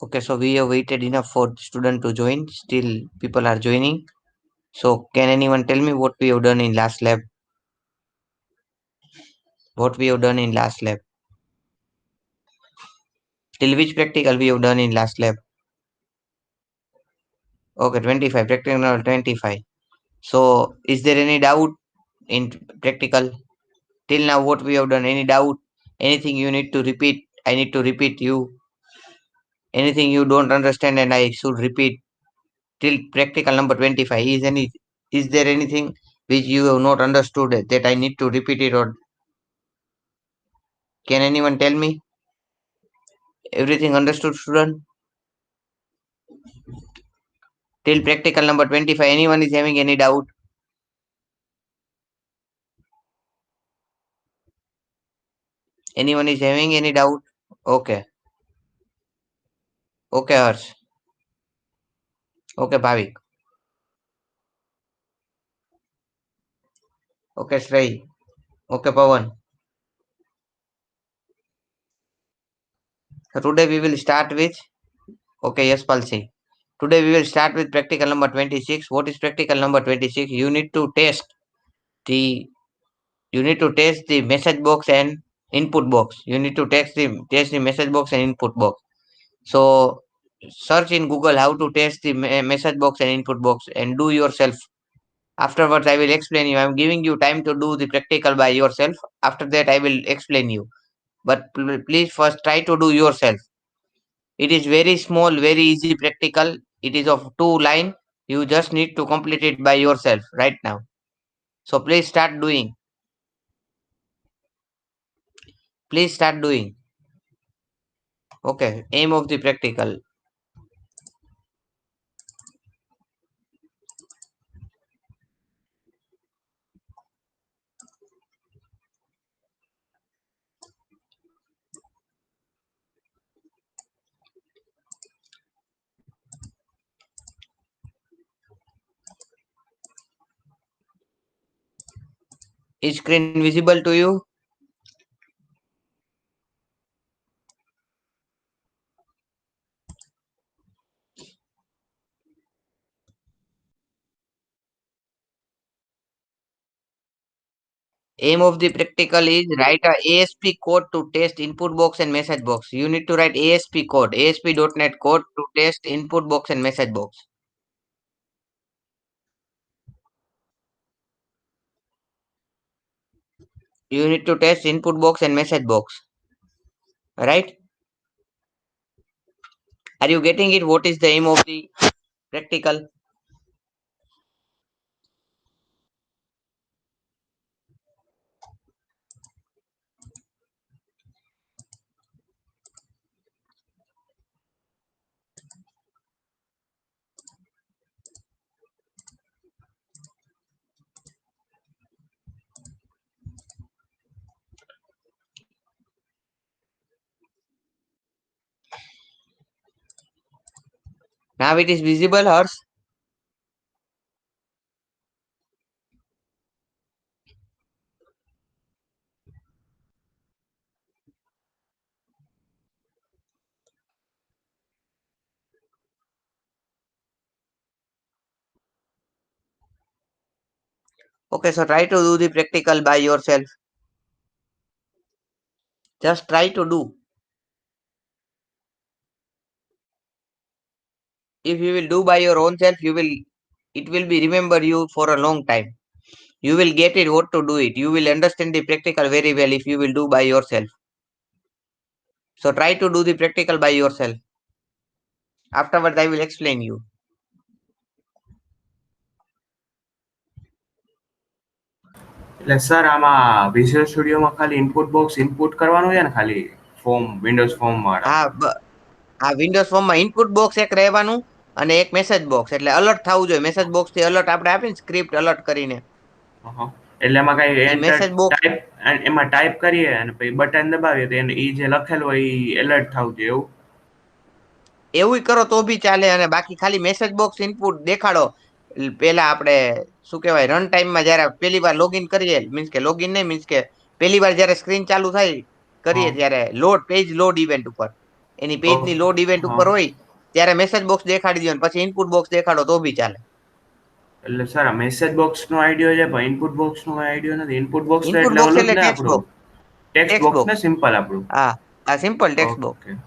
Okay, so we have waited enough for student to join. Still, people are joining. So, can anyone tell me what we have done in last lab? What we have done in last lab? Till which practical we have done in last lab? Okay, 25, practical number 25. So, is there any doubt in practical? Till now, what we have done? Any doubt? Anything you need to repeat? I need to repeat you. Anything you don't understand and I should repeat till practical number 25. Is there anything which you have not understood that I need to repeat it, or can anyone tell me? Everything understood, student? Till practical number 25. Anyone is having any doubt? Anyone is having any doubt? Okay. Okay, Harsh. Okay, Bhavik. Okay, Shrey. Okay, Pawan. So today we will start with, okay, yes, Palsi. Today we will start with practical number 26. What is practical number 26? The you need to test the message box and input box. You need to test the message box and input box. So search in Google how to test the message box and input box and do yourself. Afterwards, I will explain you. I am giving you time to do the practical by yourself. After that, I will explain you. But please first try to do yourself. It is very small, very easy practical. It is of 2 line. You just need to complete it by yourself right now. So please start doing. Please start doing. Okay. Aim of the practical. Is screen visible to you? Aim of the practical is write a ASP code to test input box and message box. You need to write ASP code, ASP.NET code to test input box and message box. You need to test input box and message box. Right? Are you getting it? What is the aim of the practical? Now it is visible, Hers. Okay, so try to do the practical by yourself. Just try to do. If you will do by your own self, it will be remember you for a long time. You will get it what to do it. You will understand the practical very well if you will do by yourself. So try to do the practical by yourself. Afterwards, I will explain you. એટલે sir આમાં visual સ્ટુડિયોમાં ખાલી input box input કરવાનું છે ને ખાલી form Windows form હા વાળામાં. આ વિન્ડોઝ ફોર્મમાં ઇનપુટ બોક્સ એક રહેવાનું અને એક મેસેજ બોક્સ એટલે અલર્ટ થવું જોઈએ. મેસેજ બોક્સ થી અલર્ટ આપણે આપીને સ્ક્રિપ્ટ અલર્ટ કરીને હં. એટલે એમાં કઈ એ એન્ટર મેસેજ બોક્સ ટાઈપ એમાં ટાઈપ કરીએ અને પછી બટન દબાવીએ તો એને ઈ જે લખેલું હોય ઈ એલર્ટ થવું જોઈએ એવું. એવું કરો તો બી ચાલે અને બાકી ખાલી મેસેજ બોક્સ ઇનપુટ દેખાડો. પેલા આપણે શું કહેવાય રન ટાઈમમાં જયારે પેલી વાર લોગિન કરીએ મીન્સ કે લોગિન નહીં મીન્સ કે પેલી વાર જયારે સ્ક્રીન ચાલુ થાય કરીએ હં. ત્યારે લોડ પેજ લોડ ઇવેન્ટ ઉપર એની પેજની લોડ ઇવેન્ટ હા ઉપર હોય ત્યારે મેસેજ બોક્સ દેખાડી દો અને પછી ઇનપુટ બોક્સ દેખાડો તો બી ચાલે. એટલે સર મેસેજ બોક્સ નો આઈડિયો છે પણ ઇનપુટ બોક્સ નો આઈડિયો નથી. ઇનપુટ બોક્સ તો ઇનપુટ એટલે બોક્સ ઓલું જ ને ટેક્સ્ટ આપણું box. Text text box box. ને સિમ્પલ આપણું. હા આ સિમ્પલ ટેક્સ્ટ બોક્સ. ઓકે.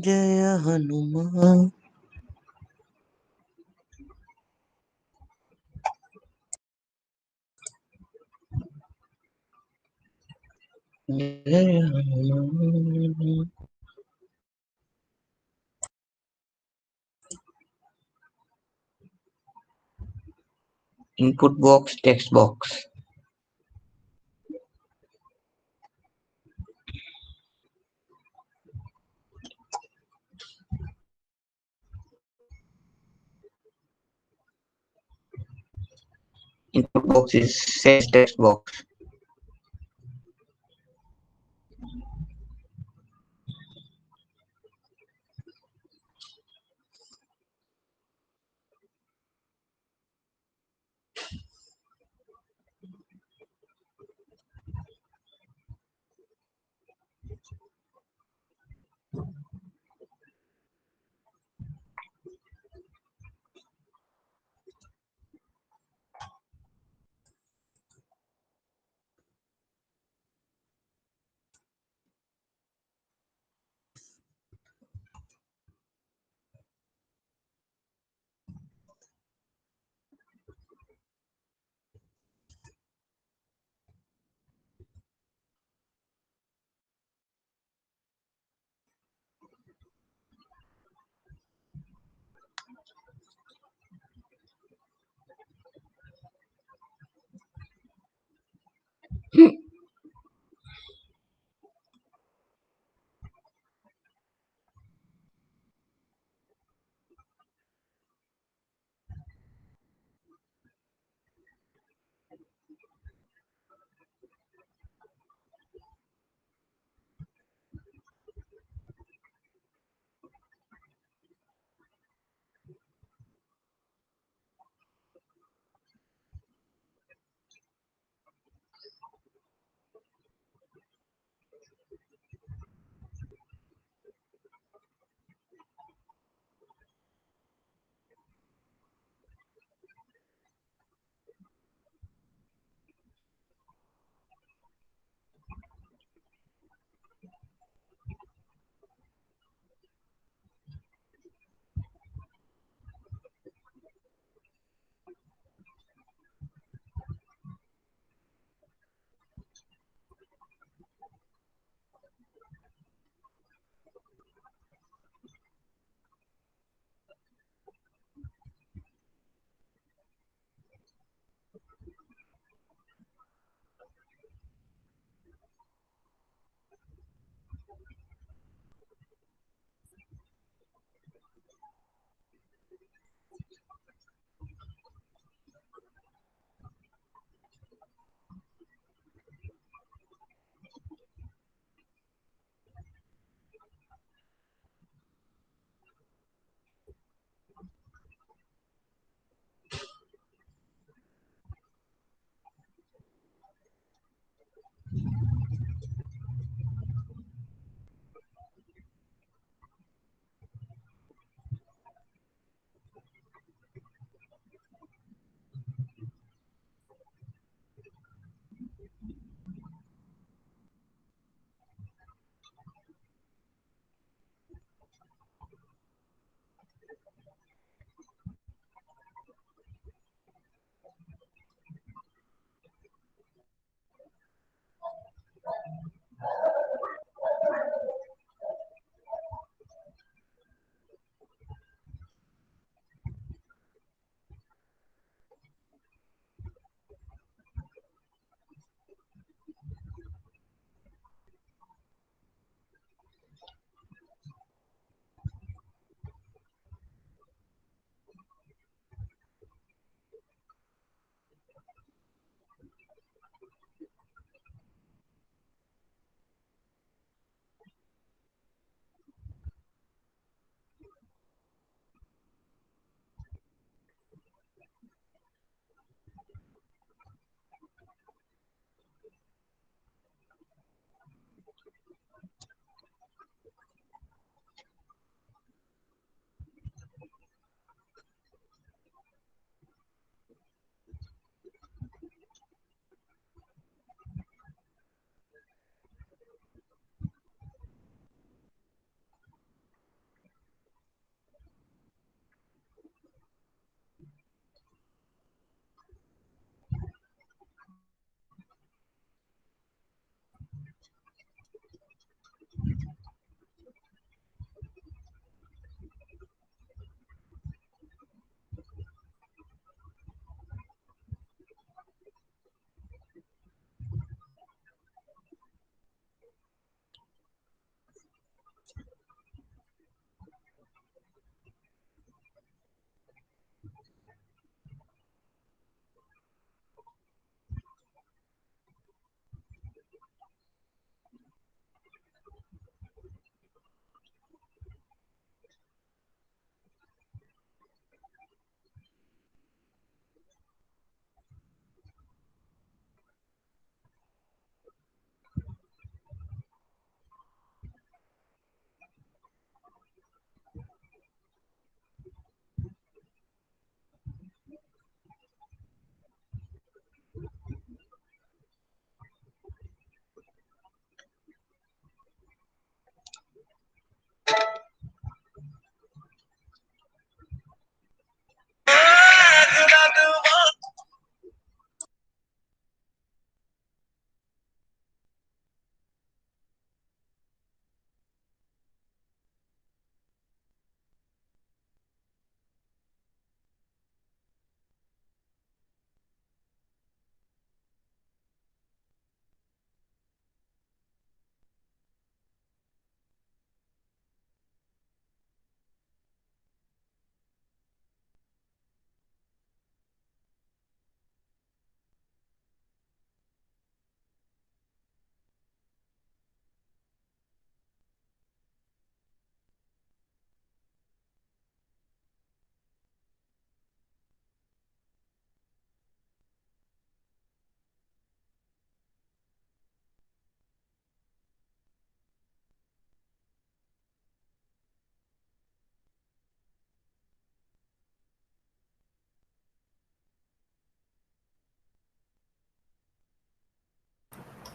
જય હનુમાન. જય Hanuman. Input box text box. Input box is says text box.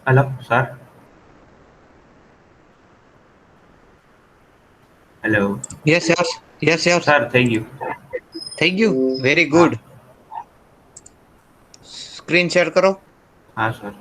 Hello, sir. Hello. Yes, yes, yes, yes. Sir, thank you. Thank you. Very हाँ, good. Screen share करो. हाँ sir.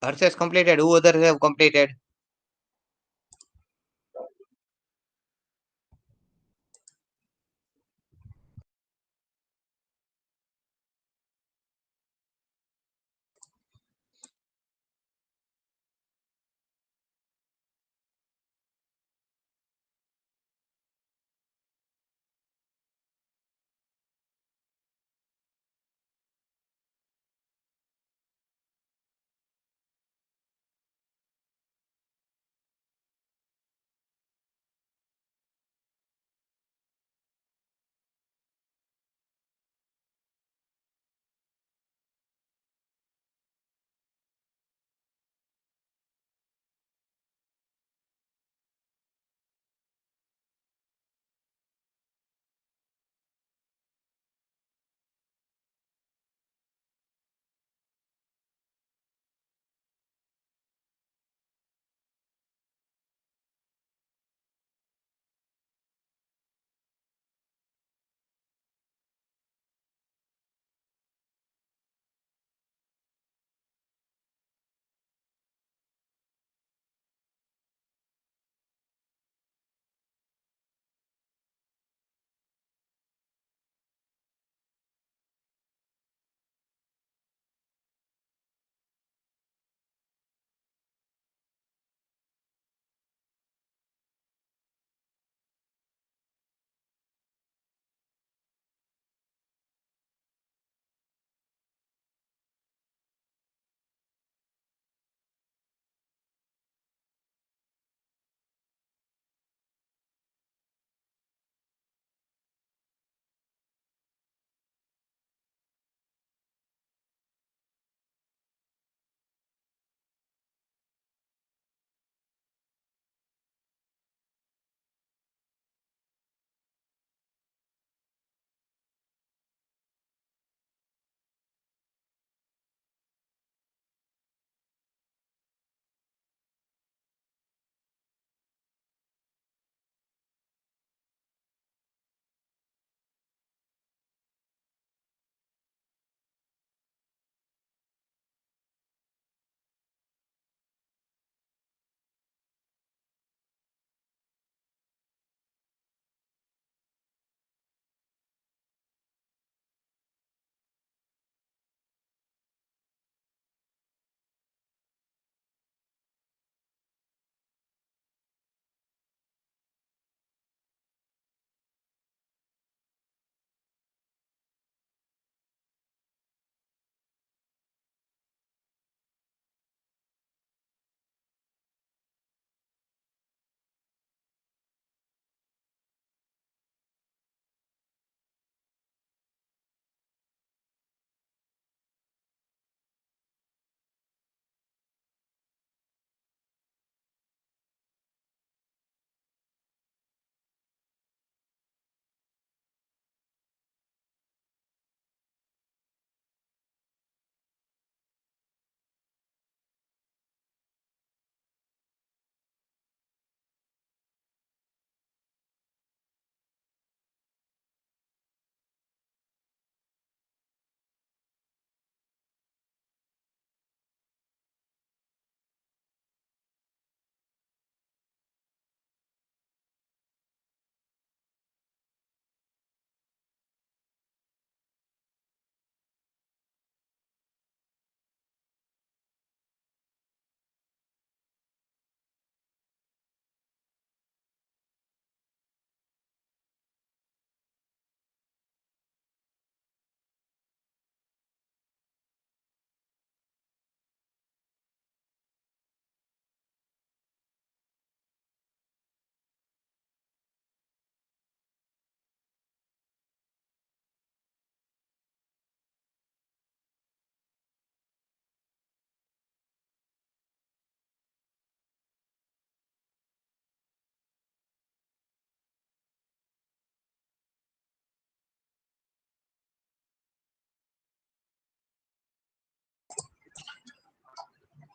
Hers has completed. Who others have completed?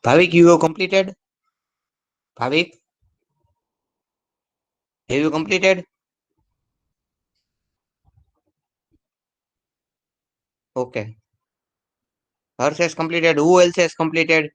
Bhavik, you have completed? Bhavik, have you completed? Okay. Hers has completed. Who else has completed?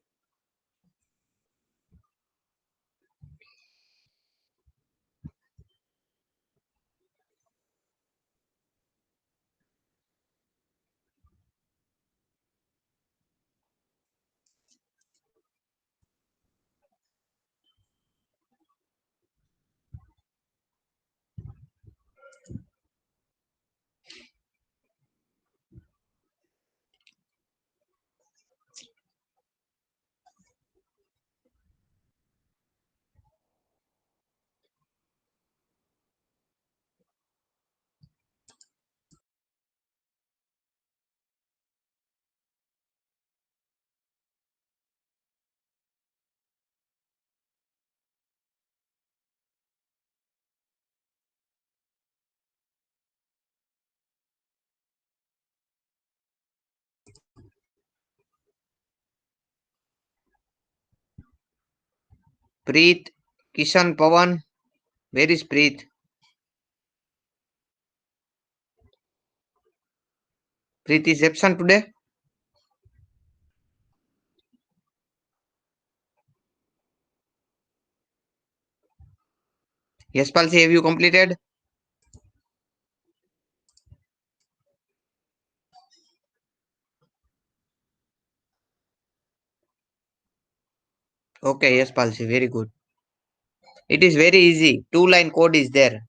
Preet, Kishan, Pawan. Where is Preet? Preet is absent today. Yes, Palsi, have you completed? Okay, yes, Palsi, very good. It is very easy. Two-line code is there.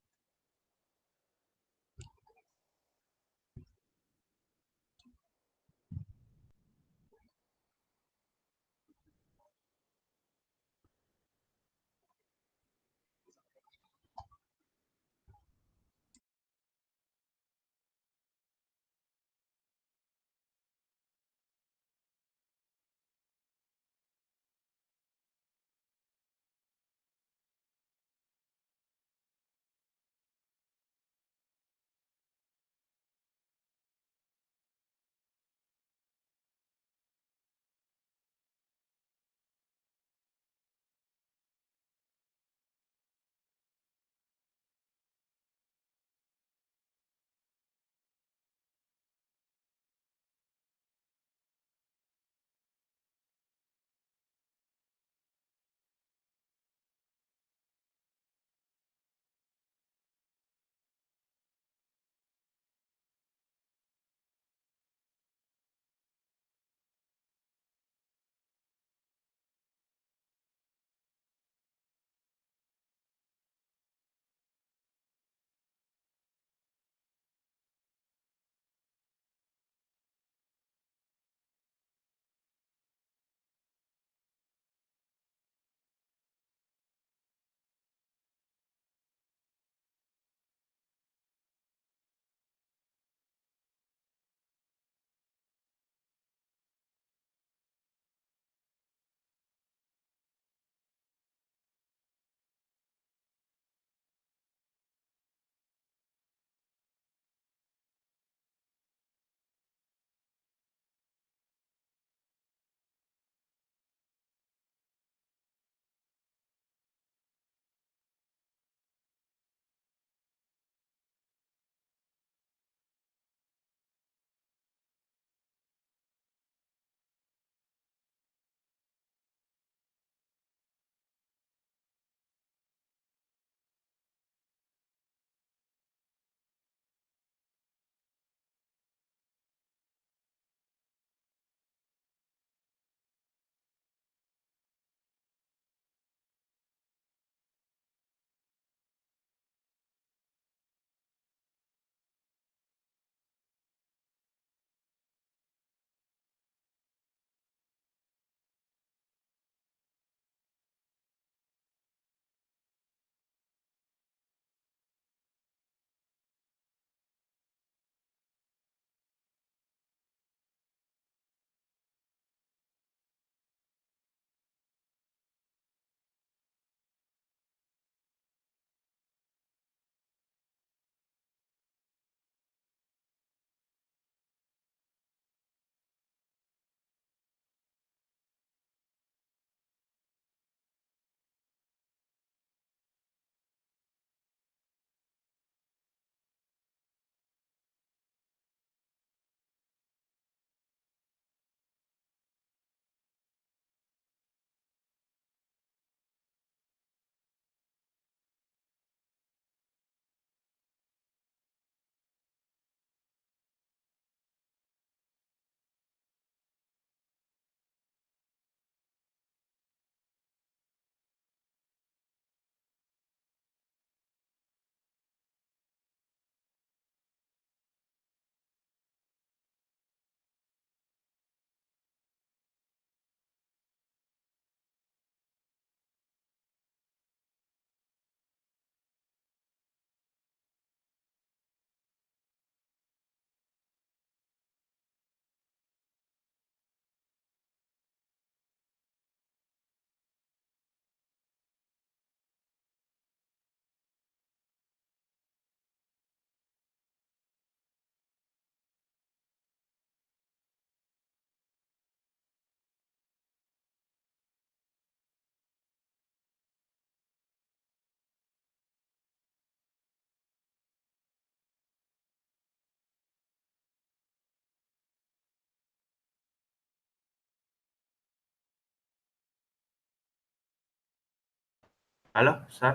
Hello sir.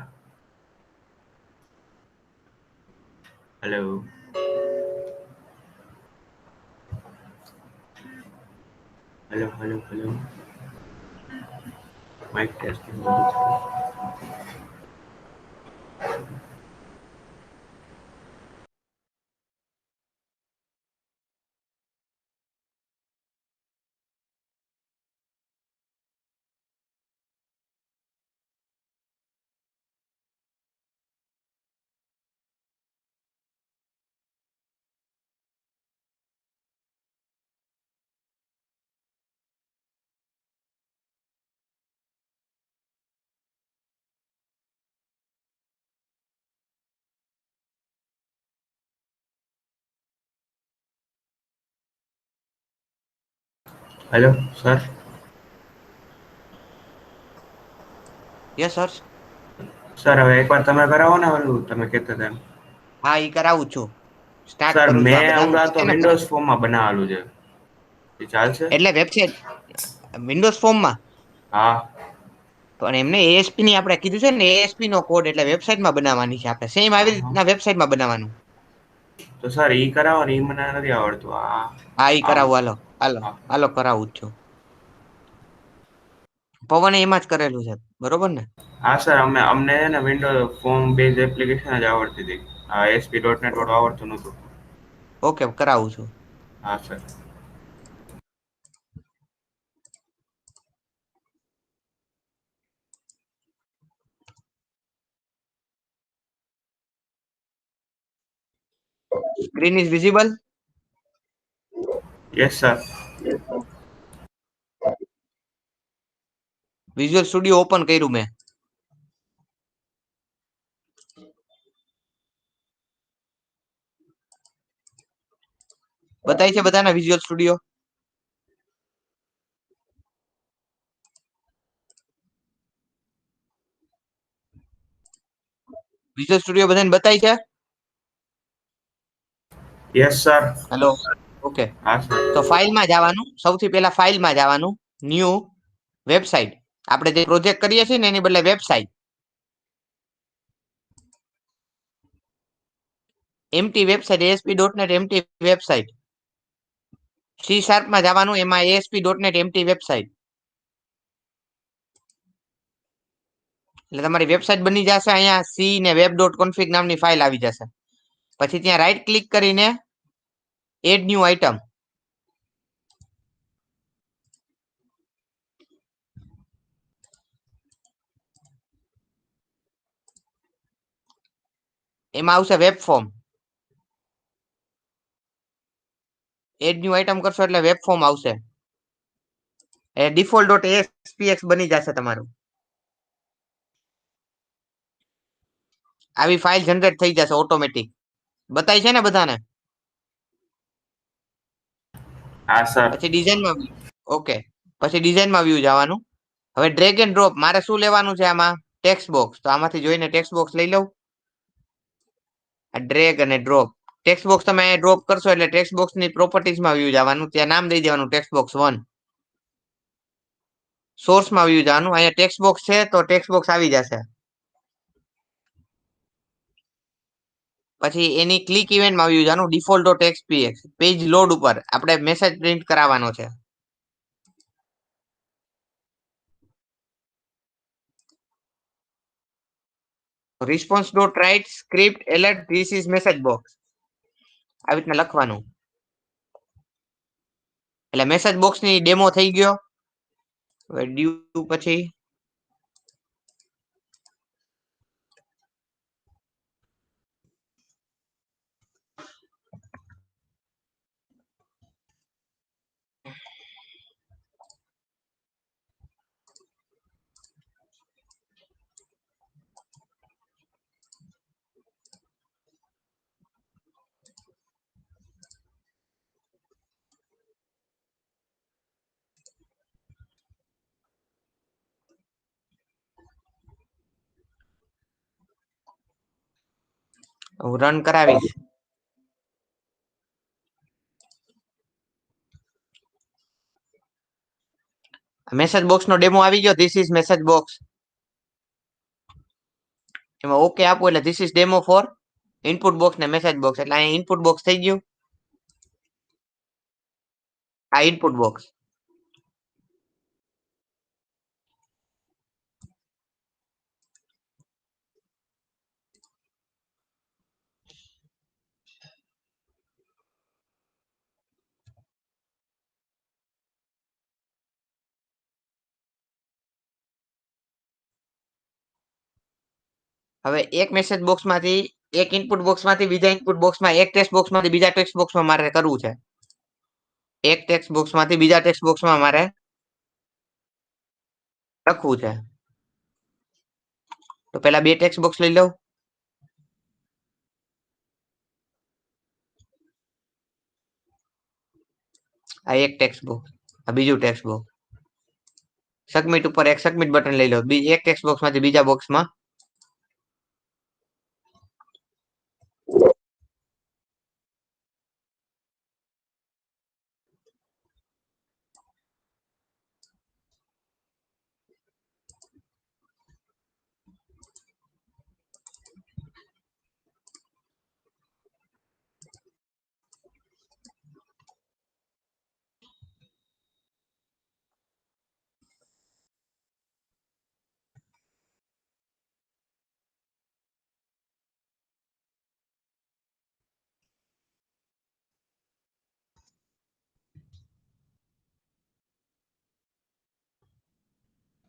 Hello hello hello hello. Mike testing. Hello sir. Yes sir. Sir હવે એકવાર તમે કરાવો ને ઓલું તમે કહેતા હતા એમ. હા, એ કરાવું છું. સ્ટાર્ટ સર કરું છું. આ મેં બધાનું હમણાં છે તો ને વિન્ડોઝ ફોર્મમાં બનાવેલું છે. એ ચાલશે? એટલે વેબસાઇટ વિન્ડોઝ ફોર્મમાં. હા. પણ એમને એએસપી ની આપણે કીધું છે ને એએસપી નો કોડ એટલે વેબસાઇટમાં બનાવવાની છે આપણે સેમ આવી હા. રીતના વેબસાઇટમાં બનાવવાનું. તો સર ઈ કરાવો ને ઈ મને નથી આવડતું. હા, ઈ આમ. કરાવું. હાલો હાલો હા. હાલો કરાવું જ છું. પવને એમાં જ કરેલું છે બરોબર ને? હા સર અમને છે ને વિન્ડોઝ ફોર્મ બેઝ એપ્લિકેશન જ આવડતી હતી. આ ASP.NET વાળું આવડતું નહોતું. ઓકે, કરાવું છું. હા sir. Screen is visible. Yes sir. Visual studio open કર્યું મેં. બતાય છે બધાને વિઝ્યુઅલ સ્ટુડિયો? વિઝ્યુઅલ સ્ટુડિયો બધાને બતાય છે? Yes sir. હેલો. ઓકે. હા સર. તો ફાઇલમાં જવાનું, સૌથી પહેલા ફાઇલમાં જવાનું, ન્યૂ વેબસાઇટ. આપણે જે પ્રોજેક્ટ કરીએ છીએ ને એની બદલે website. MT website ASP.NET MT website. C# જવાનું, એમાં ASP.NET એમટી વેબસાઇટ. એટલે તમારી વેબસાઇટ બની જશે. અહીંયા સી ને web.config નામની ફાઇલ આવી જશે. પછી ત્યાં રાઈટ ક્લિક કરીને એડ ન્યૂ આઇટમ. એમાં આવશે web form. Add new item કરશો એટલે વેબ ફોર્મ આવશે. એ default.aspx બની જશે તમારું. આવી ફાઇલ જનરેટ થઈ જશે ઓટોમેટિક. બતાય છે ને બધાને? હા સર. પછી ડિઝાઇનમાં ઓકે. પછી ડિઝાઇનમાં વ્યૂ જવાનું. હવે ડ્રેગ એન્ડ ડ્રોપ મારે શું લેવાનું છે આમાં? Text box. તો આમાંથી જોઈને ટેક્સ્ટ બોક્સ લઈ લઉં. ડ્રેગ અને ડ્રોપ. ટેક્સ્ટ બોક્સ તમે ડ્રોપ કરશો એટલે ટેક્સ્ટ બોક્સની પ્રોપર્ટીઝમાં વ્યૂ જવાનું. ત્યાં નામ દઈ દેવાનું ટેક્સ્ટ બોક્સ 1. સોર્સમાં વ્યૂ જવાનું. અહીંયા ટેક્સ્ટ બોક્સ છે તો ટેક્સ્ટ બોક્સ આવી જશે. પછી એની ક્લિક ઇવેન્ટમાં વ્યૂ જવાનું default.xpx પેજ લોડ ઉપર આપણે મેસેજ પ્રિન્ટ કરાવવાનો છે. response.write script alert this is message box આવી રીતના લખવાનું. એટલે મેસેજ બોક્સની ડેમો થઈ ગયો. હવે ડ્યુ પછી હું રન કરાવીશ. મેસેજ બોક્સનો ડેમો આવી ગયો. This is message box. એમાં ઓકે આપો એટલે this is demo for input box ને મેસેજ બોક્સ, એટલે અહીંયા ઇનપુટ બોક્સ થઈ ગયું. આ ઇનપુટ બોક્સ. હવે એક મેસેજ બોક્સમાંથી એક ઇનપુટ બોક્સમાંથી બીજા ઇનપુટ બોક્સમાં, એક ટેક્સ્ટ બોક્સમાંથી બીજા ટેક્સ્ટ બોક્સમાં મારે કરવું છે. એક ટેક્સ્ટ બોક્સમાંથી બીજા ટેક્સ્ટ બોક્સમાં મારે લખવું છે. તો પેલા બે ટેક્સ્ટ બોક્સ લઈ લઉં. આ એક ટેક્સ્ટ બોક્સ, આ બીજું ટેક્સ્ટ બોક્સ. સબમિટ ઉપર એક સબમિટ બટન લઈ લો. એક ટેક્સ્ટ બોક્સમાંથી બીજા બોક્સમાં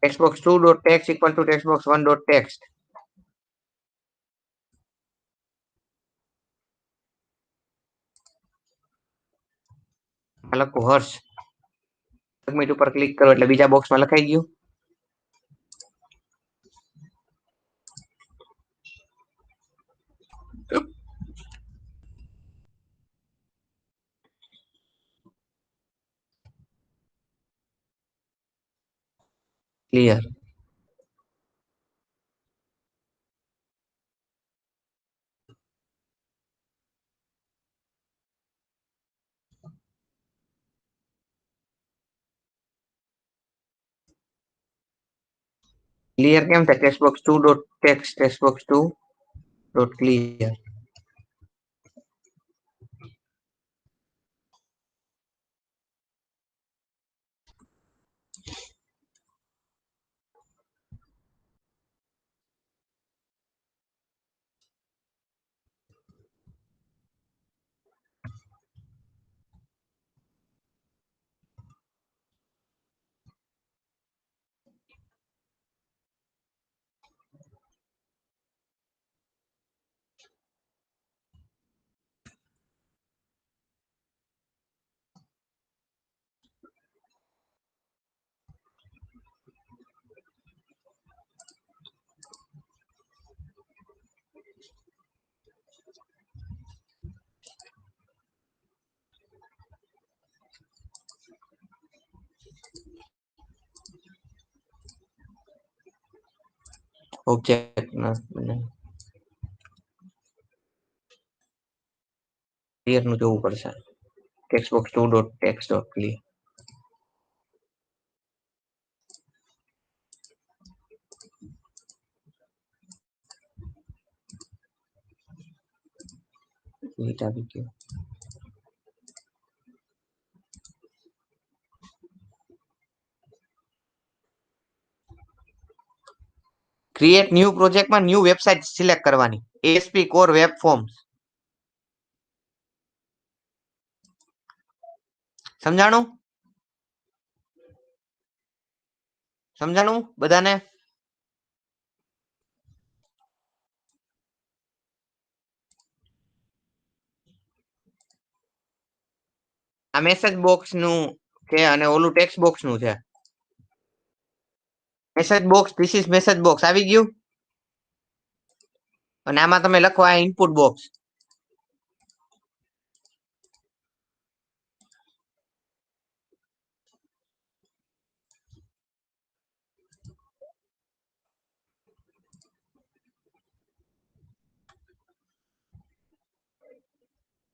text box 2 dot text equal to text box 1 dot text. લખું હર્ષ. સબમિટ ઉપર ક્લિક કરો એટલે બીજા બોક્સમાં લખાઈ ગયું. ક્લિયર. ક્લિયર કેમ થાય? Text box 2 dot text box 2 dot clear. Object clear નું જોવું પડશે. Text box 2 dot text dot clear. આવી ગયું. ક્રિએટ ન્યૂ પ્રોજેક્ટમાં ન્યૂ વેબસાઇટ સિલેક્ટ કરવાની. ASP core web forms. સમજાણું? સમજાણું બધાને? આ મેસેજ બોક્સ નું છે અને ઓલું ટેક્સ્ટ બોક્સ નું છે. Message box, this is message box આવી ગયું. અને આમાં તમે લખો આ ઇનપુટ બોક્સ.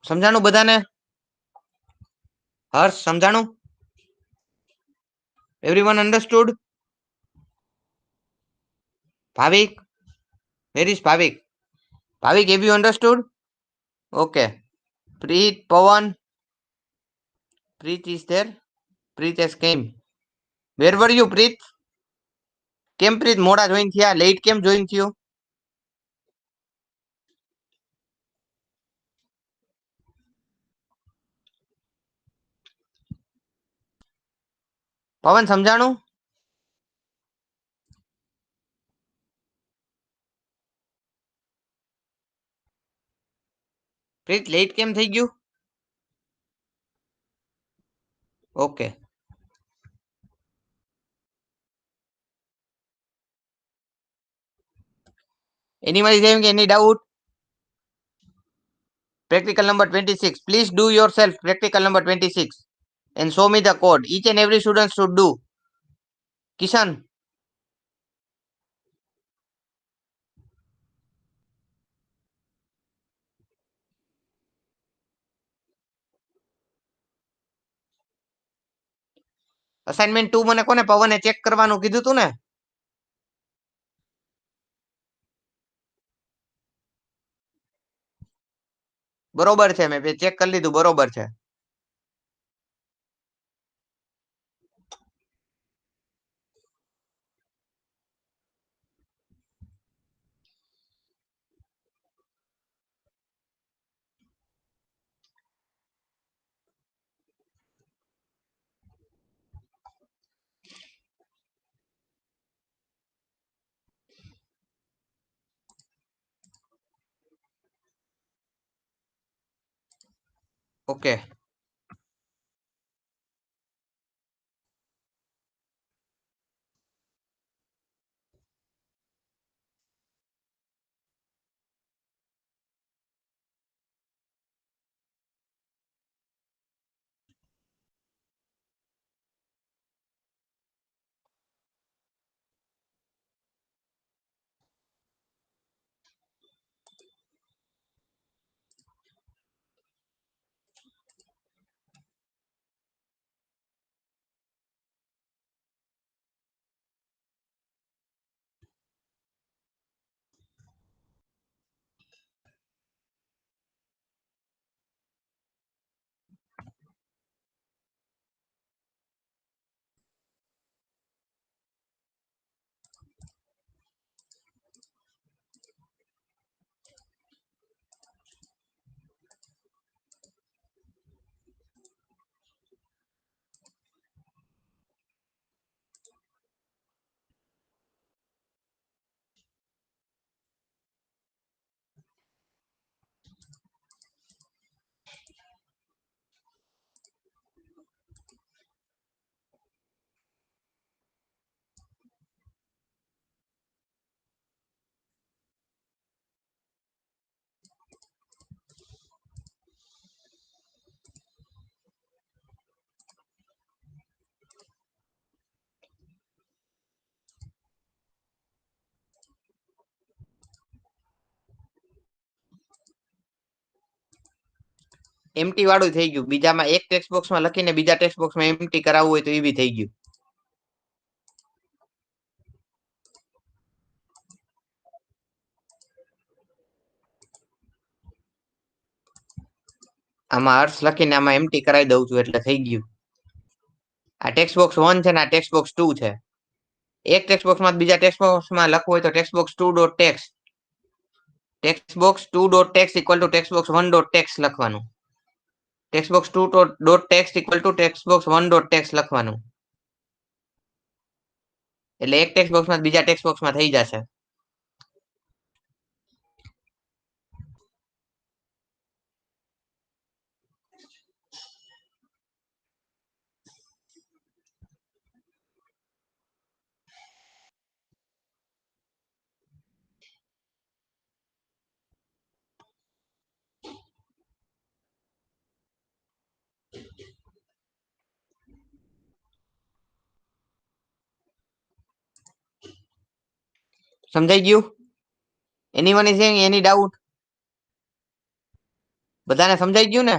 સમજાણું બધાને? હર્ષ સમજાણું? Everyone understood? Bhavik? Where is Bhavik? Bhavik, have you understood? Okay. Preet, Pawan. Preet is there. Preet has came. Where were you, Preet? કેમ પ્રીત મોડા જોઈન થયા લેટ કેમ જોઈન થયો પવન સમજાણું પ્રીત લેટ કેમ થઈ ગયું okay anybody having any doubt practical number 26 please do yourself practical number 26 and show me the code each and every student should do Kishan assignment 2 મને કોને પવને ચેક કરવાનું કીધું તું ને બરોબર છે મેં ચેક કરી લીધું બરોબર છે ઓકે એમટી વાળું થઈ ગયું બીજામાં એક ટેક્સ્ટ બોક્સમાં લખીને બીજા ટેક્સ્ટ બોક્સમાં એમટી કરાવવું હોય તો એ બી થઈ ગયું આમાં અર્થ લખીને આમાં એમટી કરાવી દઉં છું એટલે થઈ ગયું આ ટેક્સ્ટ બોક્સ 1 છે ને આ ટેક્સ્ટ બોક્સ 2 છે એક ટેક્સ્ટ બોક્સમાં બીજા ટેક્સ્ટ બોક્સમાં લખવું હોય તો text box 2 dot text box 2 dot text equal to text box 1 dot text લખવાનું text box 2 dot text equal to text box 1 dot text લખવાનું એટલે એક ટેક્સ્ટ બોક્સમાં બીજા ટેક્સ્ટ બોક્સમાં થઈ જશે સમજાઈ ગયું એનીવન ઇઝ એની ડાઉટ બધાને સમજાઈ ગયું ને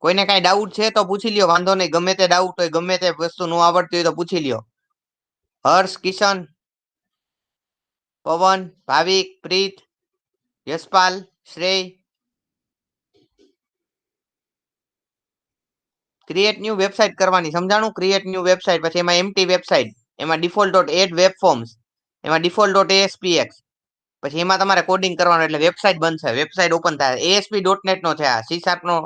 કોઈને કાંઈ ડાઉટ છે તો પૂછી લ્યો વાંધો નહીં ગમે તે ડાઉટ હોય ગમે તે વસ્તુ ન આવડતી હોય તો પૂછી લ્યો હર્ષ કિશન પવન, ભાવિક, પ્રીત, યશપાલ, શ્રેય. ક્રિએટ ન્યુ વેબસાઇટ કરવાની, સમજાણું? ક્રિએટ ન્યુ વેબસાઇટ, પછી એમાં એમ્પ્ટી વેબસાઇટ, એમાં default dot add web forms, એમાં ડિફોલ્ટ ડોટ એએસપીએક્સ, પછી એમાં તમારે કોડિંગ કરવાનું એટલે વેબસાઇટ બનશે, વેબસાઇટ ઓપન થાય. એએસપી ડોટ નેટ નો છે આ, સી શાર્પ નો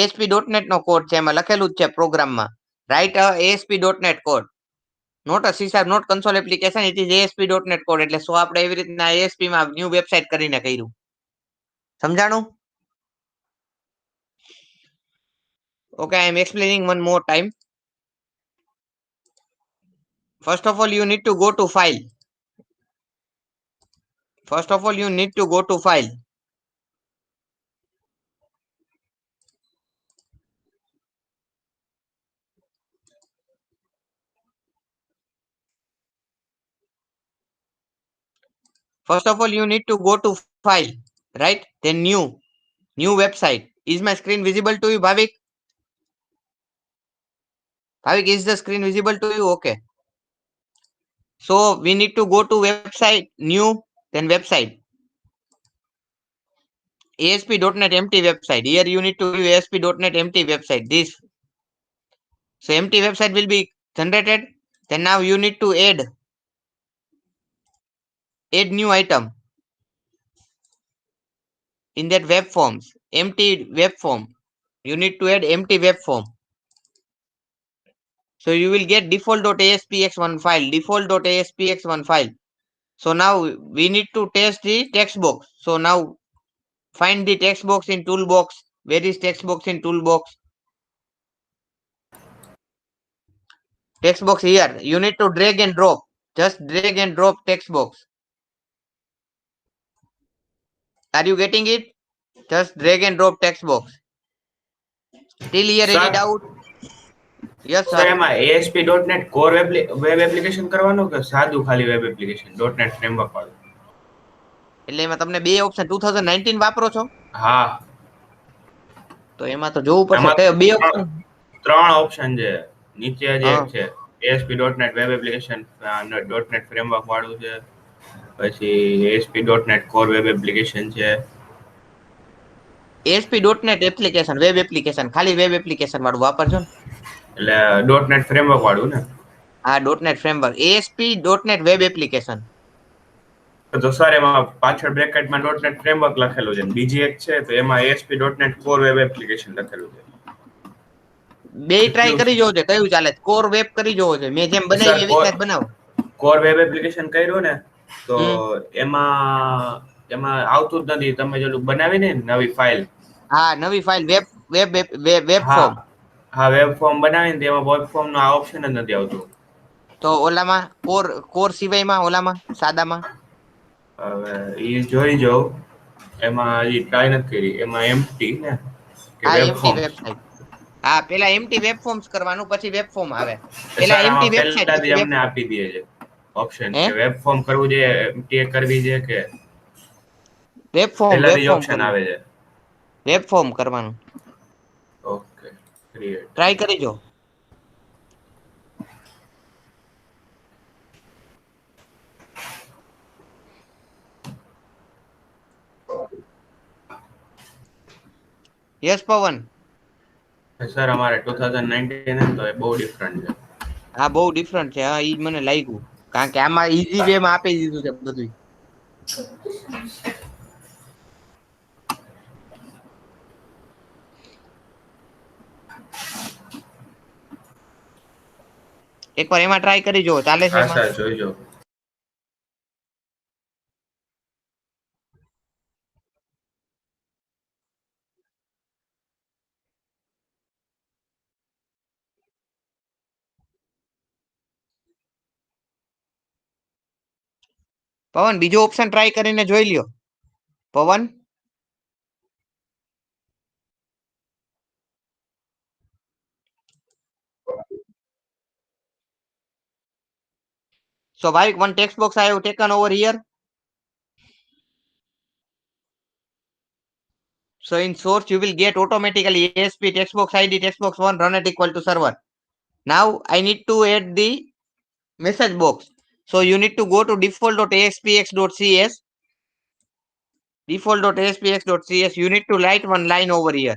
એએસપી ડોટ નેટ નો કોડ છે, એમાં લખેલું જ છે પ્રોગ્રામમાં, right ASP dot net code, not a C sharp, not console application, it is ASP dot net code. એટલે સો આપણે એવી રીતના એએસપી માં ન્યુ વેબસાઇટ કરીને કર્યું. સમજાણું? Okay, I am explaining one more time. First of all, you need to go to file. First of all, you need to go to file. First of all, you need to go to file, right? Then new website. Is my screen visible to you, Bhavik? Bhavik, is the screen visible to you? Okay. So we need to go to website, new, then website. ASP.NET empty website. Here you need to give ASP.NET empty website. This. So empty website will be generated. Then now you need to add new item in that web forms. Empty web form. You need to add empty web form. So you will get default.aspx1 file, default.aspx1 file. So now we need to test the text box. So now find the text box in toolbox. Where is text box in toolbox? Text box here. You need to drag and drop. Just drag and drop text box. Are you getting it? Just drag and drop text box. Till here any sir doubt? Yes sir sir. એમાં ASP.NET core web application કરવાનું કે સાદું ખાલી web application .NET framework વાળું? એટલે એમાં તમને બે ઓપ્શન 2019 વાપરો છો? હા. તો એમાં તો જોવું પડશે એમાં કયો બે ઓપ્શન. ત્રણ ઓપ્શન છે. નીચે જ હા એક છે ASP.NET web application .NET framework વાળું છે. પછી ASP.NET કોર વેબ એપ્લિકેશન છે. ASP.NET એપ્લિકેશન, વેબ એપ્લિકેશન, ખાલી વેબ એપ્લિકેશન વાળું વાપરજો ને. એટલે .NET ફ્રેમવર્ક વાળું ને? હા, .NET framework, ASP.NET web application. તો સર એમાં પાછળ બ્રેકેટમાં .NET ફ્રેમવર્ક લખેલું છે, બીજી એક છે તો એમાં ASP.NET કોર વેબ એપ્લિકેશન લખેલું છે. બે ટ્રાય એટલું કરી જોવો છે કયું ચાલે. કોર વેબ કરી જોવો છે, મેં જેમ સર બનાવી એવી રીતના જ બનાવો. કોર વેબ એપ્લિકેશન કર્યું ને તો હમ એમાં આવતું જ નથી. તમે જેલું બનાવી ને નવી ફાઇલ. હા, નવી ફાઇલ વેબ વેબ વેબ હા ફોર્મ. હા, વેબ ફોર્મ બનાવીને તેમાં વેબ ફોર્મ નો આ ઓપ્શન જ નથી આવતું. તો ઓલામાં કોર સિવાયમાં ઓલામાં સાદામાં હવે એ જોઈ જાઉં. એમાં હજી ટ્રાય નથી કરી. એમાં એમ્પ્ટી ને કે હા વેબ એમટી ફોર્મ્સ? વેબસાઇટ. હા, પેલા એમટી વેબ ફોર્મ્સ કરવાનું, પછી વેબ ફોર્મ આવે. પેલા સર એમટી આમાં વેબસાઇટ, પહેલાથી પછી વેબ અમને ફોર્મ. આપી દે છે ઓપ્શન હે કે વેબ ફોર્મ કરવું છે, એમ્પ્ટી કરવી છે કે વેબ ફોર્મ, વેબ પહેલાથી જ ફોર્મ ઓપ્શન કરવું, આવે છે. વેબ ફોર્મ કરવાનું. Okay, create. ટ્રાય કરી જો. યસ પવન. સર અમારે 2019 તો એ બહુ ડિફરન્ટ છે. હા, બહુ ડિફરન્ટ છે. હા, ઈ જ મને લાગ્યું, કારણ કે આમાં ઈઝી વે માં આપી દીધું છે બધું. એકવાર એમાં ટ્રાય કરી જુઓ, ચાલે છે હા એમાં. સર, જોઈજો. પવન બીજો ઓપ્શન ટ્રાય કરીને જોઈ લ્યો. પવન so Bhavik, one text box I have taken over here. So in source you will get automatically ASP text box ID text box 1 run at equal to server. Now I need to add the message box. So you need to go to default.aspx.cs. Default.aspx.cs. You need to write one line over here.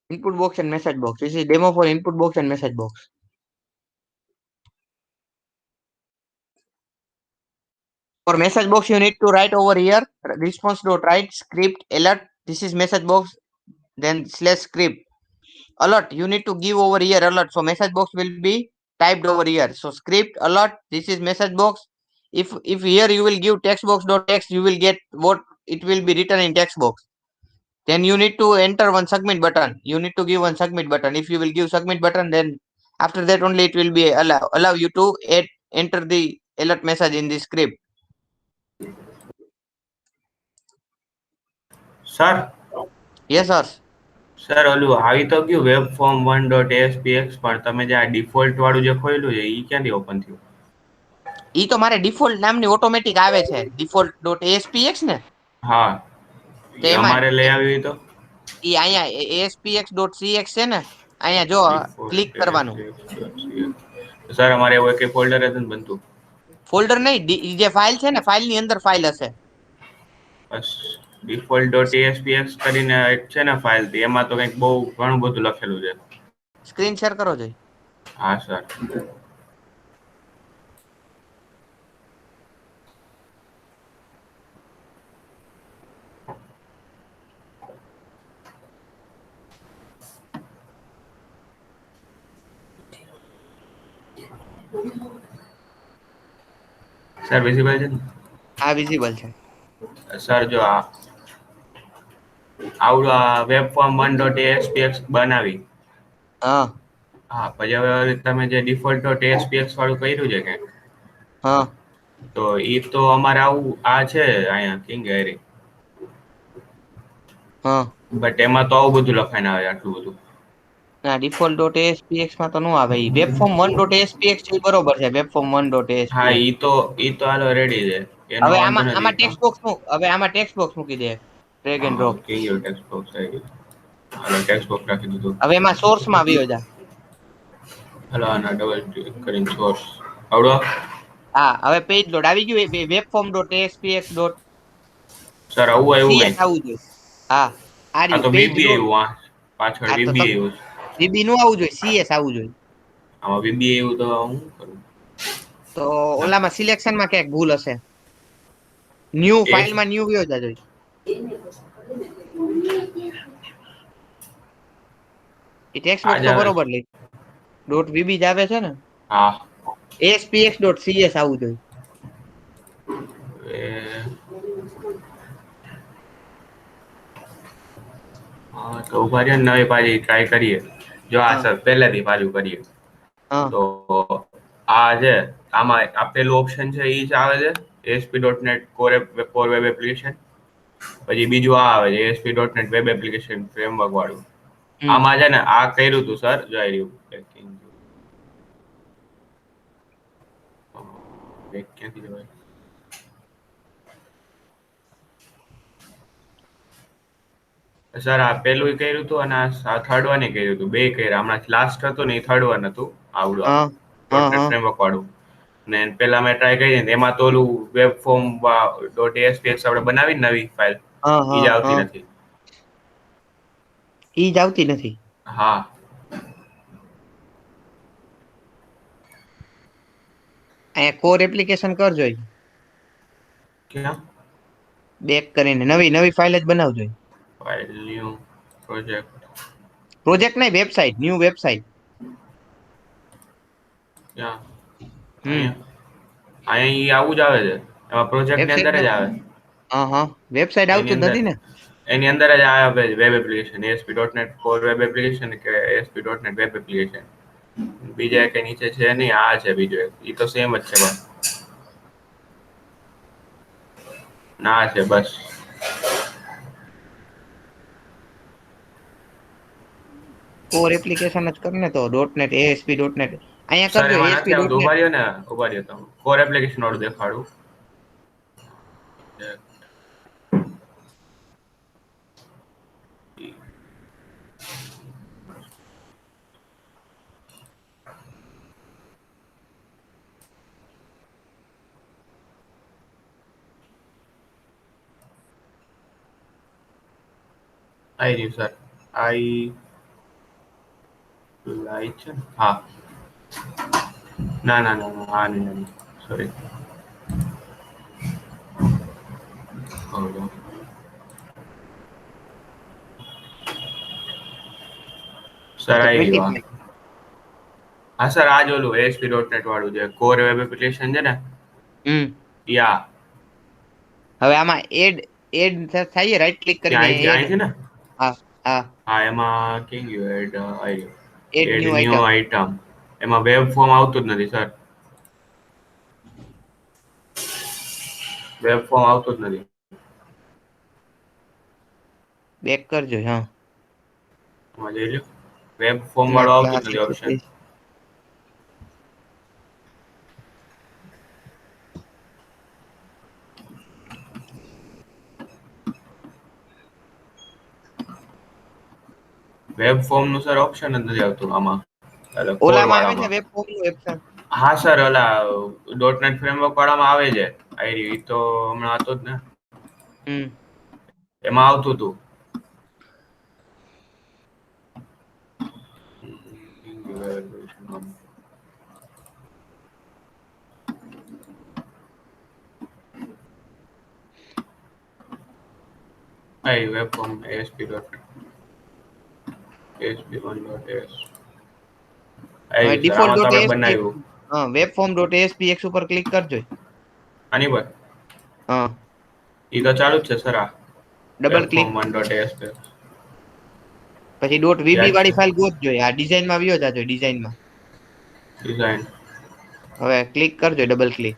Input box and message box. This is demo for input box and message box. For message box, you need to write over here response.write script alert. This is message box. Then slash script alert. You need to give over here alert. So message box will be typed over here. So script alert. This is message box. If here you will give text box.text, you will get what it will be written in text box. Then you need to enter one submit button. You need to give one submit button. If you will give submit button, then after that only it will be allow you to enter the alert message in the script. Sir Yes, sir. Sir ઓલું આવી તો ગયું web form 1.aspx પણ તમે જે આ default વાળું જે ખોલ્યું છે ઈ ક્યાંથી ઓપન થયું? ઈ તો મારે ડિફોલ્ટ નામની ઓટોમેટિક આવે છે default.aspx ને હા, તો ઈ એમાં અમારે લઈ આવી તો ઈ અહીંયા aspx.cx છે ને અહીંયા જો ક્લિક કરવાનું. સર અમારે એવું એક ફોલ્ડર જ નથી બનતું. ફોલ્ડર નહીં, જે ફાઇલ છે ને ફાઇલ ની અંદર ફાઇલ હશે. બસ default.aspx કરીને એક છે ને ફાઇલ એમાં તો કંઈક બહુ ઘણું બધું લખેલું છે. સ્ક્રીન શેર કરો જોઈ. હા સર. સર વિઝિબલ છે ને? હા વિઝિબલ છે. સર જો આવડું આ વેબ ફોર્મ 1.aspx બનાવી. હા હા, પછી હવે તમે જે default.aspx વાળું કર્યું છે કે હા તો ઈ તો અમારે આવું આ છે અહીંયા કિંગ એરી, હા બટ એમાં તો આવું બધું લખાઈને આવે આટલું બધું. ના default.aspx માં તો નો આવે. ઈ webform 1.aspx છે ઈ બરોબર છે. webform હા, 1.aspx. ઈ તો હાલો રેડી છે, એનો હવે વાંધો આમાં નથી. આમાં ટેક્સ્ટ બોક્સ હવે આમાં ટેક્સ્ટ બોક્સ મૂકી દે ડ્રેગ એન્ડ હા, ડ્રોપ. કિંગ ટેક્સ્ટ બોક્સ આવી ગયું. હાલો ટેક્સ્ટ બોક્સ રાખી દીધું. હવે એમાં સોર્સ માં આવ્યો જા. હાલો આના ડબલ ક્લિક કરીને સોર્સ આવડો. હા હવે પેજ લોડ આવી ગયું. webform.aspx. સર આવું આવ્યું cs કઈ? આવવું જોઈએ. હા આ આ તો રહ્યું પેજ વીબી લોડ. આવ્યું, આ પાછળ આ તો વીબી આવ્યું. વીબી નું આવવું જોઈએ, cs આવવું જોઈએ. આમાં વીબી આવ્યું તો હું કરું? તો ઓલામાં સિલેક્શન માં ક્યાંક ભૂલ હશે. ન્યૂ એસ ફાઇલમાં ન્યૂ વયો જા જોઈએ. એ ટેક્સ્ટ આ બોક્સ જ તો આવે બરોબર લઈ. .vb જ આવે છે ને. હા. aspx.cs આવવું જોઈએ. હા તો ઉભા રહ્યા નવી પાછી ટ્રાય કરીએ. જો આ હા સર પહેલેથી પાછું કરીએ હા તો આ છે, આમાં આપેલું ઓપ્શન છે ઈ જ આવે છે ASP.NET Core Web Application. પછી બીજું આ આવે છે ASP.NET Web Application Framework વાળું. હમ આમાં છે ને આ કર્યું હતું સર, જોઈ રહ્યું ક્યાંથી જવાય? સર આ પેલું કર્યું હતું અને આ થર્ડ વન કર્યું હતું, બે કર્યા. હમણાં લાસ્ટ હતું ને એ થર્ડ વન હતું આવડું હા હા .NET હા ફ્રેમવર્ક વાળું. ને પેલા મેં ટ્રાય કરી હતી એમાં તો ઓલું વેબ ફોર્મ .aspx આપણે બનાવી નવી ફાઇલ હા ઈ હા જ આવતી હા નથી. ઈ જ આવતી નથી. હા. અહીંયા કોર એપ્લિકેશન કરજો. ક્યાં? બેક કરીને નવી ફાઇલ જ બનાવજો. File new project. પ્રોજેક્ટ નહીં, વેબસાઇટ, ન્યૂ વેબસાઇટ. ક્યાં? હમ અહીંયા અહીંયા આવું જ આવે છે, એમાં પ્રોજેક્ટ ની અંદર જ વેબસાઇટ. આવે. હા હા વેબસાઇટ એની આવતું જ અંદર નથી ને. એની અંદર જ આવે web application ASP.NET Core Web Application કે ASP.NET Web Application. બીજા એક નીચે છે નહીં, આ છે બીજો એક. ઈ તો સેમ જ છે પણ ના છે બસ. કોર એપ્લિકેશન જ કરને તો .NET ASP.NET અહીંયા સર કરજો એમાં નથી આવતું, ASP.NET. ઉભા રહ્યો ને, ઉભા રહ્યો તમે, કોર એપ્લિકેશન વાળું દેખાડું. આઈ રહ્યું સર, આઈ લાઈ છે ને? હા, ના ના ના ના, હા નહીં નહીં, સોરી. સર અચ્છા આઈ રહ્યું, 25. હા. હા સર, આ જ ઓલું ASP.NET વાળું છે, કોર વેબ એપ્લિકેશન છે ને, હમ. યા. હવે આમાં એડ થાય, રાઈટ ક્લિક ત્યાં કરીને અહીંથી એડ. અહીંથી ને, હા હા. હા એમાં કેમ ગયું એડ, આવી add add new new item. Item, એમાં વેબ ફોર્મ આવતું જ નથી સર, વેબ ફોર્મ આવતું જ નથી. બેક કરજો. હા, વેબ ફોર્મ ના વાળું આવતું જ ક્લાસ નથી ઓપ્શન. વેબ ફોર્મ નું સર ઓપ્શન જ નથી આવતું આમાં, એટલે કોર ઓલામાં આવે છે વાળામાં. વેબ ફોર્મ નું ઓપ્શન. હા સર, ઓલા .NET ફ્રેમવર્ક વાળામાં આવે છે, ઈ તો હમણાં હતો જ ને, હમ. એમાં આવતું હતું. Web form ASP.ASP1.js. હવે સર ડિફોલ્ટ આમાં તો ડોટ આપણે એસપી. બનાવ્યું. હા, વેબ ફોર્મ .aspx ઉપર ક્લિક કરજો. આની પર હા, ઈ તો ચાલુ જ છે સર, આ double web click. Form 1.asp. પછી .vb યાદ છે વાળી ફાઇલ ગોતજો. આ ડિઝાઇનમાં આવ્યો જાજો, ડિઝાઇનમાં. ડિઝાઇન. હવે ક્લિક કરજો, ડબલ ક્લિક.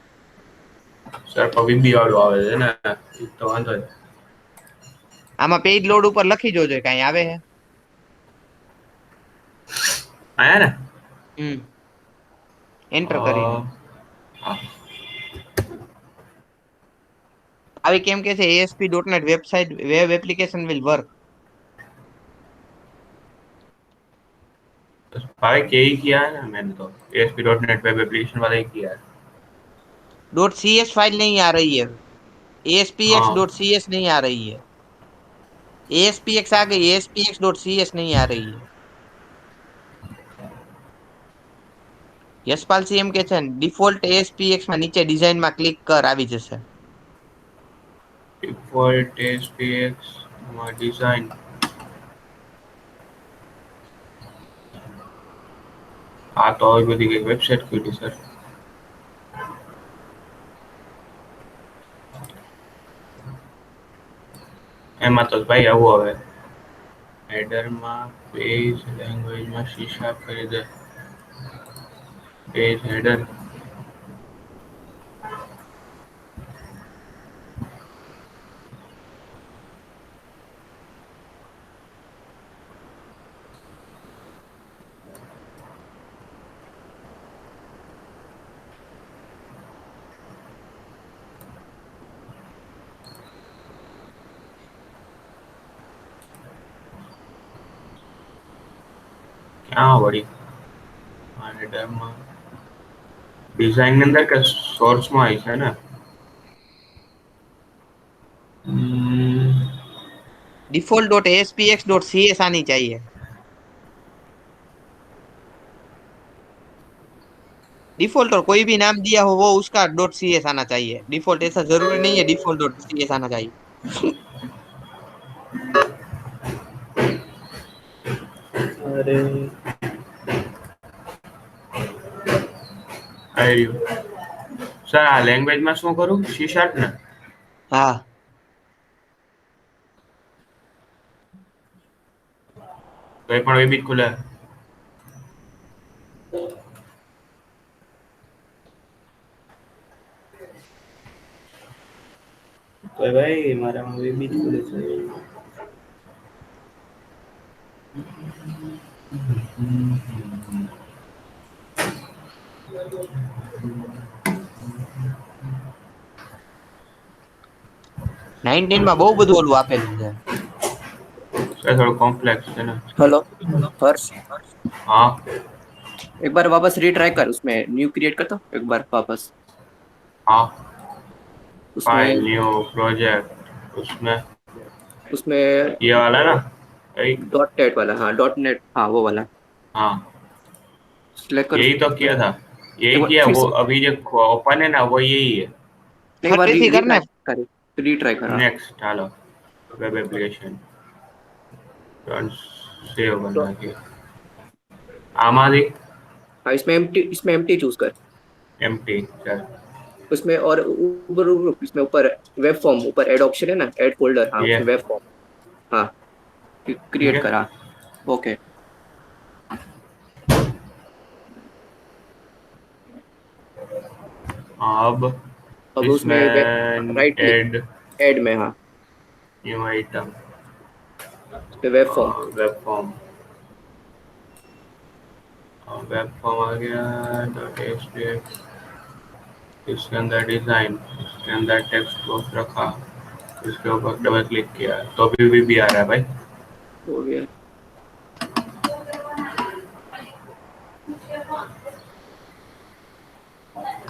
સર તો વીબી વાળું આવે છે ને, ઈ તો વાંધો જ. આમાં પેજ લોડ ઉપર લખી જોજો કઈ આવે છે. આયા ને. હમ. એન્ટર કરીને અ, હા. આવી કેમ કે છે ASP.NET website web application will work. भाई के ही किया है ना मैंने तो, ASP.NEट वेब एप्लीकेशन वाला ही किया है. .cs फाइल नहीं आ रही है, हाँ. aspx.cs नहीं आ रही है, aspx आ गई, aspx.cs नहीं आ रही है. યશપાલ સિંહ એમ કે છે ડિફોલ્ટ ASPX માં નીચે ડિઝાઇન માં ક્લિક કર, આવી જશે. Default ASPX design. हाँ तो और बड़ी कई वेबसाइट खुली सर. એમાં તો ભાઈ આવું હવે હેડરમાં પેજ લેંગ્વેજમાં C# કરી દે, પેજ હેડર. ક્યાં વળી આ હેડરમાં ડિઝાઇન ની અંદર કે સોર્સમાં આવી છે ને. डिफॉल्ट .aspx.cs आनी चाहिए. डिफॉल्ट और कोई भी नाम दिया हो वो उसका .cs आना चाहिए. डिफॉल्ट ऐसा जरूरी नहीं है डिफॉल्ट .cs आना चाहिए. અરે આવી રહ્યું. સર આ લેંગ્વેજમાં શું કરું, C# ને? હા. તો એ પણ એ બી ખુલે. તો ભાઈ મારામાં એ બી ખુલે છે. નાઇન્ટીનમાં બહુ બધું ઓલું આપેલું છે. सर थोड़ा कॉम्प्लेक्स है ना। हेलो हर्ष, हाँ। एक बार वापस रीट्राई कर, उसमें न्यू क्रिएट करता हूँ एक बार वापस हाँ। फाइल उसमें। न्यू प्रोजेक्ट उसमें उसमें ये वाला ना। यही। डॉट नेट वाला, हाँ डॉट नेट, हाँ वो वाला हाँ। सिलेक्ट कर यही तो उसमें। किया था। एक यही बार किया फिर वो से, अभी जो ओपन है ना वो यही है। एक बार ફરીથી रीट्राई કરને. कर, रीट्राई करा। नेक्स्ट डालो। वेब एप्लीकेशन रन सेव तो करना है आमादी हाँ, इसमें एम्प्टी चूज कर। एम्प्टी चल। उसमें और ऊपर, इसमें ऊपर वेब फॉर्म, ऊपर ऐड ऑप्शन है ना, ऐड फोल्डर, हाँ ये उसमें वेब फॉर्म, हाँ ठीक क्रिएट है। करा। ओके, हाँ, अब अब उसमें इसमें राइट क्लिक, ऐड ऐड में, हाँ न्यू आइटम उस पे web form. Web form. Web form आ गया। डॉट इसके अंदर डिजाइन, इसके अंदर टेक्स्ट बॉक्स रखा, इसके ऊपर डबल क्लिक किया तो भी आ रहा है भाई। हो गया।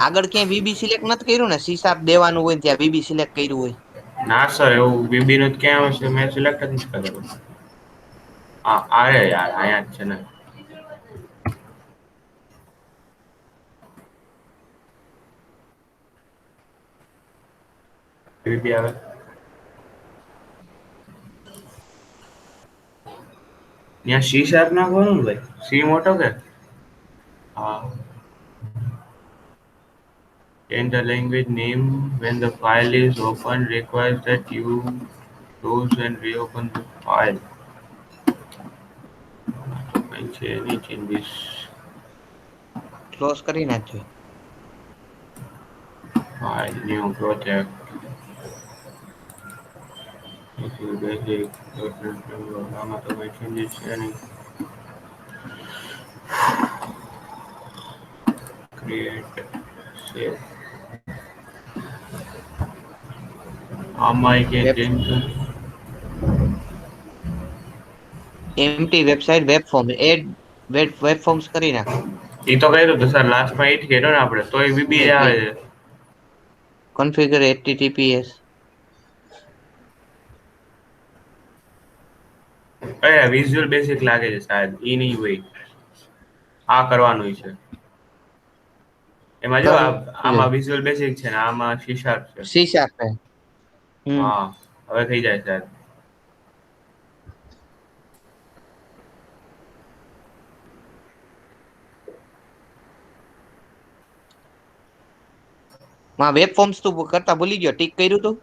આગળ ક્યાંય વીબી સિલેક્ટ નથી કર્યું ને? સી શાર્પ દેવાનું હોય ત્યાં વીબી સિલેક્ટ કર્યું હોય. ના સર એવું બીબી નું ક્યાં આવશે મેં સિલેક્ટ જ નથી કરેલું. હા અરે યાર અહીંયા જ છે ને. બીબી આવે ત્યાં સી શાર્પ નાખવાનું ને ભાઈ, સી મોટો કે હા. In the language name, when the file is open, requires that you close and reopen the file. તો કઈ છે any changes. ક્લોઝ કરી નાખજો. File, new project. This is basic. આમાં તો કઈ changes છે નહીં. Create, save. આમાં કે web change empty website web form add web forms કરી નાખ. એ તો કર્યું હતું સર લાસ્ટમાં એ જ કર્યો ને આપણે તો એ બીબી જ આવે છે. Configure https. અરે વિઝ્યુઅલ બેસિક લાગે છે શાયદ ઈ નહીં હોય. આ કરવાનું છે એમાં જો આમાં વિઝ્યુઅલ બેસિક છે ને આમાં સી શાર્પ છે. સી શાર્પ હે. હા હવે થઈ જાય શાયદ. માં વેબ ફોર્મ્સ તું કરતા ભૂલી ગયો, ટીક કર્યું તું.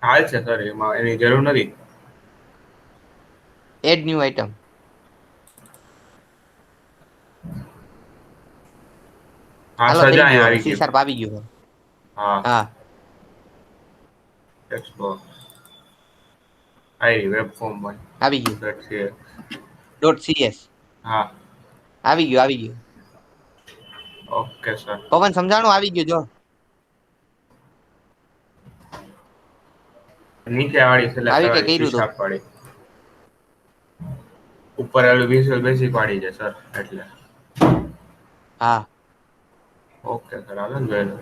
હાલ છે સર એમાં એની જરૂર નથી. Add new item. હા હાલો થઈ સજા ગયું, અહીંયા હવે આવી સી ગયું. શાર્પ આવી ગયું. હા હા ટેક્સ્ટ બોક્સ આવી વેબ ફોર્મ પણ આવી ગયું. છે. ડોટ સીએસ હા આવી ગયું, આવી ગયું. Okay sir. પવન સમજાણું આવી ગયું જો. નીચે વાળી સિલેક્ટ આવી કે કરવાની સી કર્યું તું. શાર્પ વાળી. ઉપર આવેલું વિઝ્યુઅલ બેસિક વાળી છે સર એટલે. હા ઓકે સર હાલો ને જોઈ લો.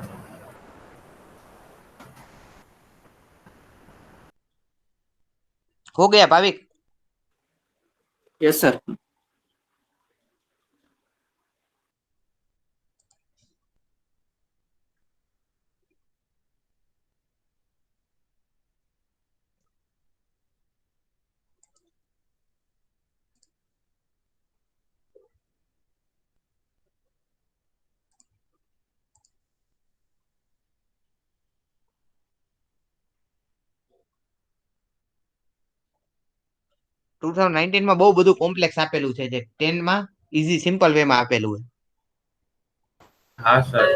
હો ગયા ભાવિક. Yes sir. 2019 માં બહુ બધું કોમ્પ્લેક્સ આપેલું છે જે 10 માં ઈઝી સિમ્પલ વે માં આપેલું હોય. હા સર.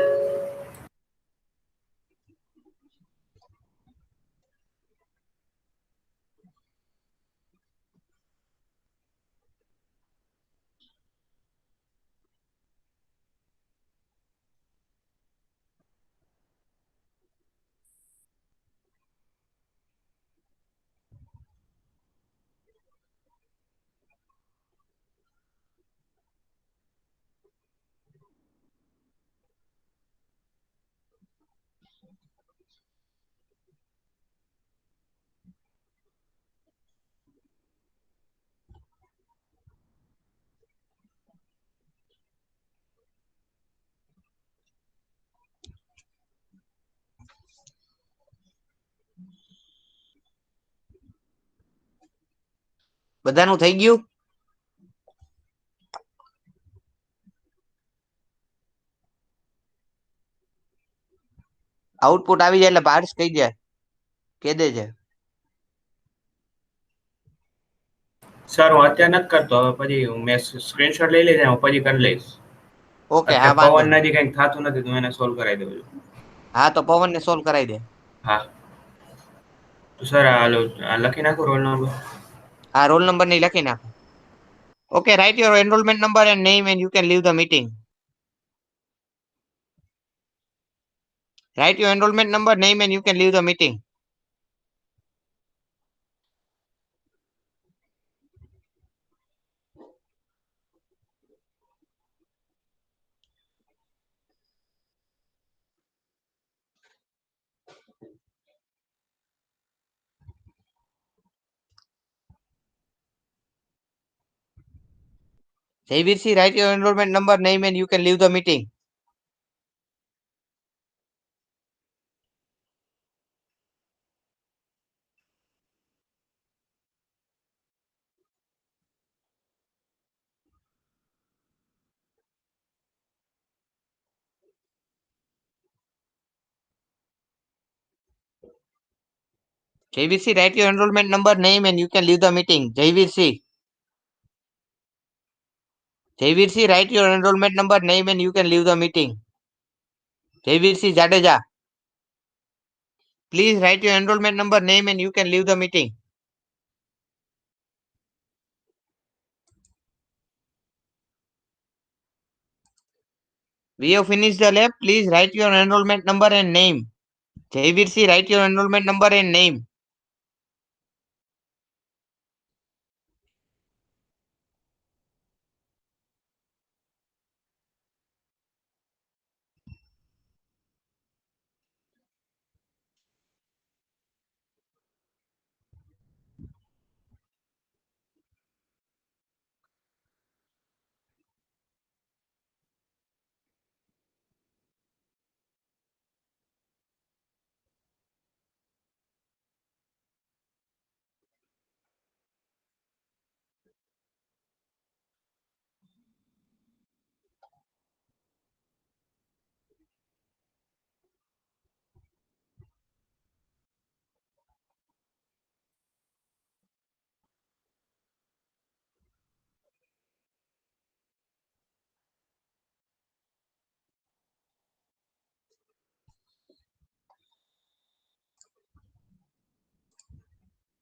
બધાનું થઈ ગયું? આઉટપુટ આવી જાય એટલે પાર્સ કહી જાય કે દે છે. સર હું અત્યારે નથી કરતો, હવે પછી મેં સ્ક્રીનશોટ લઈ લીધા, હું પછી કરી લઈશ. ઓકે, હા, અત્યારે વાંધો પવન નહીં. નથી, કંઈક થતું નથી તો એને સોલ્વ કરાવી દઉં છું. હા, તો પવન ને સોલ્વ કરાવી દે. હા તો સર હાલો લખી નાખો રોલ નંબર. હા, રોલ નંબર નહીં લખી નાખો. Okay, write your enrolment number and name and you can live the meeting. Write your enrollment number, name, and you can leave the meeting. Javirsi, write your enrollment number, name, and you can leave the meeting. Javirsi, write your enrollment number, name, and you can leave the meeting. Javirsi. Javirsi, write your enrollment number, name, and you can leave the meeting. Javirsi Jadeja. Please write your enrollment number, name, and you can leave the meeting. We have finished the lab. Please write your enrollment number and name. Javirsi, write your enrollment number and name.